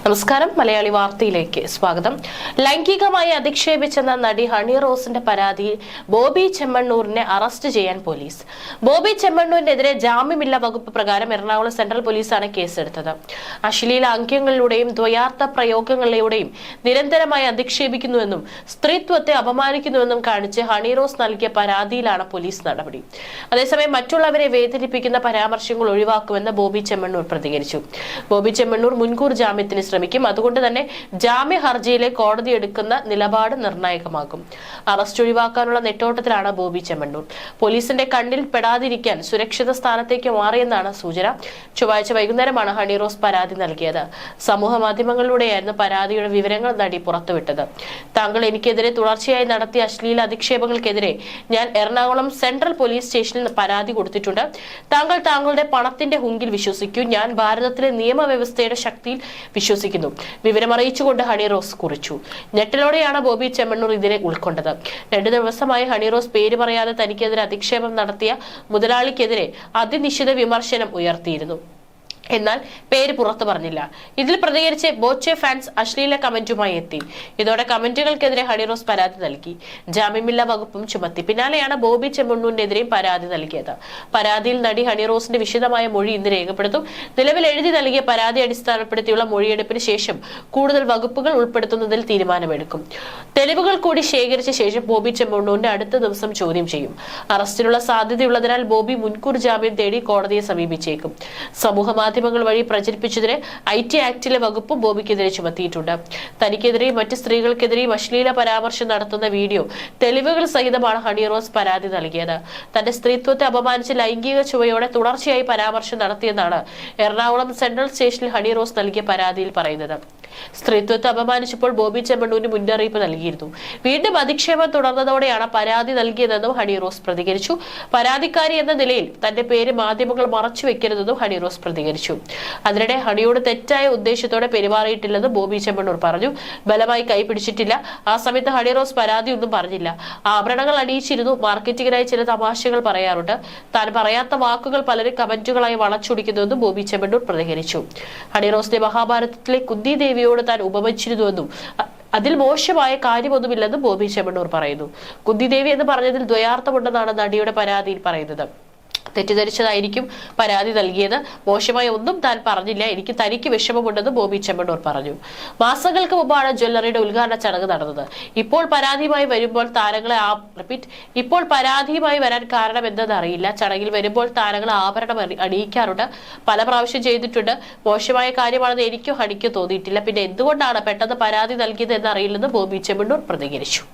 നമസ്കാരം. മലയാളി വാർത്തയിലേക്ക് സ്വാഗതം. ലൈംഗികമായി അധിക്ഷേപിച്ചെന്ന നടി ഹണി റോസിന്റെ പരാതിയിൽ ബോബി ചെമ്മണ്ണൂരിനെ അറസ്റ്റ് ചെയ്യാൻ പോലീസ്. ബോബി ചെമ്മണ്ണൂരിനെതിരെ ജാമ്യമില്ലാ വകുപ്പ് പ്രകാരം എറണാകുളം സെൻട്രൽ പോലീസാണ് കേസെടുത്തത്. അശ്ലീല അങ്കങ്ങളിലൂടെയും ദ്വയാർത്ഥ പ്രയോഗങ്ങളിലൂടെയും നിരന്തരമായി അധിക്ഷേപിക്കുന്നുവെന്നും സ്ത്രീത്വത്തെ അപമാനിക്കുന്നുവെന്നും കാണിച്ച് ഹണി റോസ് നൽകിയ പരാതിയിലാണ് പോലീസ് നടപടി. അതേസമയം മറ്റുള്ളവരെ വേദനിപ്പിക്കുന്ന പരാമർശങ്ങൾ ഒഴിവാക്കുമെന്ന് ബോബി ചെമ്മണ്ണൂർ പ്രതികരിച്ചു. ബോബി ചെമ്മണ്ണൂർ മുൻകൂർ ജാമ്യത്തിന് ശ്രമിക്കും. അതുകൊണ്ട് തന്നെ ജാമ്യ ഹർജിയിലെ കോടതി എടുക്കുന്ന നിലപാട് നിർണായകമാകും. അറസ്റ്റ് ഒഴിവാക്കാനുള്ള നെട്ടോട്ടത്തിലാണ് ബോബി ചെമ്മണ്ണൂർ. പോലീസിന്റെ കണ്ണിൽ പെടാതിരിക്കാൻ സുരക്ഷിത സ്ഥാനത്തേക്ക് മാറിയെന്നാണ് സൂചന. ചൊവ്വാഴ്ച വൈകുന്നേരമാണ് ഹണി റോസ് പരാതി നൽകിയത്. സമൂഹ മാധ്യമങ്ങളിലൂടെയായിരുന്നു പരാതിയുടെ വിവരങ്ങൾ നടി പുറത്തുവിട്ടത്. താങ്കൾ എനിക്കെതിരെ തുടർച്ചയായി നടത്തിയ അശ്ലീല അധിക്ഷേപങ്ങൾക്കെതിരെ ഞാൻ എറണാകുളം സെൻട്രൽ പോലീസ് സ്റ്റേഷനിൽ പരാതി കൊടുത്തിട്ടുണ്ട്. താങ്കൾ താങ്കളുടെ പണത്തിന്റെ ഹുങ്കിൽ വിശ്വസിക്കൂ. ഞാൻ ഭാരതത്തിലെ നിയമവ്യവസ്ഥയുടെ ശക്തിയിൽ വിശ്വസിക്കുന്നു. വിവരമറിയിച്ചുകൊണ്ട് ഹണി റോസ് കുറിച്ചു. ഞെട്ടലോടെയാണ് ബോബി ചെമ്മണ്ണൂർ ഇതിനെ ഉൾക്കൊണ്ടത്. 2 ദിവസമായി ഹണി റോസ് പേര് പറയാതെ തനിക്കെതിരെ അധിക്ഷേപം നടത്തിയ മുതലാളിക്കെതിരെ അതിനിശ്ചിത വിമർശനം ഉയർത്തിയിരുന്നു. എന്നാൽ പേര് പുറത്തു പറഞ്ഞില്ല. ഇതിൽ പ്രതികരിച്ച് ബോച്ചെ ഫാൻസ് അശ്ലീല കമന്റുമായി എത്തി. ഇതോടെ കമന്റുകൾക്കെതിരെ ഹണി റോസ് പരാതി നൽകി. ജാമ്യമില്ലാ വകുപ്പും ചുമത്തി. പിന്നാലെയാണ് ബോബി ചെമ്മണ്ണൂരിനെതിരെയും പരാതി നൽകിയത്. പരാതിയിൽ നടി ഹണി റോസിന്റെ വിശദമായ മൊഴി ഇന്ന് രേഖപ്പെടുത്തും. നിലവിൽ എഴുതി നൽകിയ പരാതി അടിസ്ഥാനപ്പെടുത്തിയുള്ള മൊഴിയെടുപ്പിന് ശേഷം കൂടുതൽ വകുപ്പുകൾ ഉൾപ്പെടുത്തുന്നതിൽ തീരുമാനമെടുക്കും. തെളിവുകൾ കൂടി ശേഖരിച്ച ശേഷം ബോബി ചെമ്മണ്ണൂരിനെ അടുത്ത ദിവസം ചോദ്യം ചെയ്യും. അറസ്റ്റിനുള്ള സാധ്യതയുള്ളതിനാൽ ബോബി മുൻകൂർ ജാമ്യം തേടി കോടതിയെ സമീപിച്ചേക്കും. സമൂഹ മാധ്യമങ്ങൾ വഴി പ്രചരിപ്പിച്ചതിന് IT ആക്ടിലെ വകുപ്പ് ബോബിക്കെതിരെ ചുമത്തിയിട്ടുണ്ട്. തനിക്കെതിരെയും മറ്റ് സ്ത്രീകൾക്കെതിരെയും അശ്ലീല പരാമർശം നടത്തുന്ന വീഡിയോ തെളിവുകൾ സഹിതമാണ് ഹണി റോസ് പരാതി നൽകിയത്. തന്റെ സ്ത്രീത്വത്തെ അപമാനിച്ച് ലൈംഗിക ചുവയോടെ തുടർച്ചയായി പരാമർശം നടത്തിയെന്നാണ് എറണാകുളം സെൻട്രൽ സ്റ്റേഷനിൽ ഹണി റോസ് നൽകിയ പരാതിയിൽ പറയുന്നത്. സ്ത്രീത്വത്തെ അപമാനിച്ചപ്പോൾ ബോബി ചെമ്മണ്ണൂരിന് മുന്നറിയിപ്പ് നൽകിയിരുന്നു. വീണ്ടും അധിക്ഷേപം തുടർന്നതോടെയാണ് പരാതി നൽകിയതെന്നും ഹണി റോസ് പ്രതികരിച്ചു. പരാതിക്കാരി എന്ന നിലയിൽ തന്റെ പേര് മാധ്യമങ്ങൾ മറച്ചുവെക്കരുതെന്നും ഹണി റോസ് പ്രതികരിച്ചു. അതിനിടെ ഹണിയോട് തെറ്റായ ഉദ്ദേശത്തോടെ പെരുമാറിയിട്ടില്ലെന്ന് ബോബി ചെമ്മണ്ണൂർ പറഞ്ഞു. ബലമായി കൈപിടിച്ചിട്ടില്ല. ആ സമയത്ത് ഹണി റോസ് പരാതി ഒന്നും പറഞ്ഞില്ല. ആഭരണങ്ങൾ അണിയിച്ചിരുന്നു. മാർക്കറ്റിംഗിനായി ചില തമാശകൾ പറയാറുണ്ട്. താൻ പറയാത്ത വാക്കുകൾ പലരും കമന്റുകളായി വളച്ചൊടിക്കുന്നുവെന്നും ബോബി ചെമ്മണ്ണൂർ പ്രതികരിച്ചു. ഹണി റോസിനെ മഹാഭാരതത്തിലെ കുന്തി ദേവിയോട് താൻ ഉപമിച്ചിരുന്നുവെന്നും അതിൽ മോശമായ കാര്യമൊന്നുമില്ലെന്നും ബോബി ചെമ്മണ്ണൂർ പറയുന്നു. കുന്തി ദേവി എന്ന് പറഞ്ഞതിൽ ദ്വയാർത്ഥമുണ്ടെന്നാണ് നടിയുടെ പരാതിയിൽ പറയുന്നത്. തെറ്റിദ്ധരിച്ചതായിരിക്കും പരാതി നൽകിയത്. മോശമായ ഒന്നും താൻ പറഞ്ഞില്ല. തനിക്ക് വിഷമമുണ്ടെന്ന് ബോബി ചെമ്മണ്ണൂർ പറഞ്ഞു. മാസങ്ങൾക്ക് മുമ്പാണ് ജ്വല്ലറിയുടെ ഉദ്ഘാടന ചടങ്ങ് നടന്നത്. ഇപ്പോൾ പരാതിയുമായി വരാൻ കാരണം എന്തെന്ന് അറിയില്ല. ചടങ്ങിൽ വരുമ്പോൾ താരങ്ങളെ ആഭരണം അണിയിക്കാറുണ്ട്. പല പ്രാവശ്യം ചെയ്തിട്ടുണ്ട്. മോശമായ കാര്യമാണെന്ന് എനിക്കോ ഹണിക്കോ തോന്നിയിട്ടില്ല. പിന്നെ എന്തുകൊണ്ടാണ് പെട്ടെന്ന് പരാതി നൽകിയത് എന്നറിയില്ലെന്ന് ബോബി ചെമ്മണ്ണൂർ പ്രതികരിച്ചു.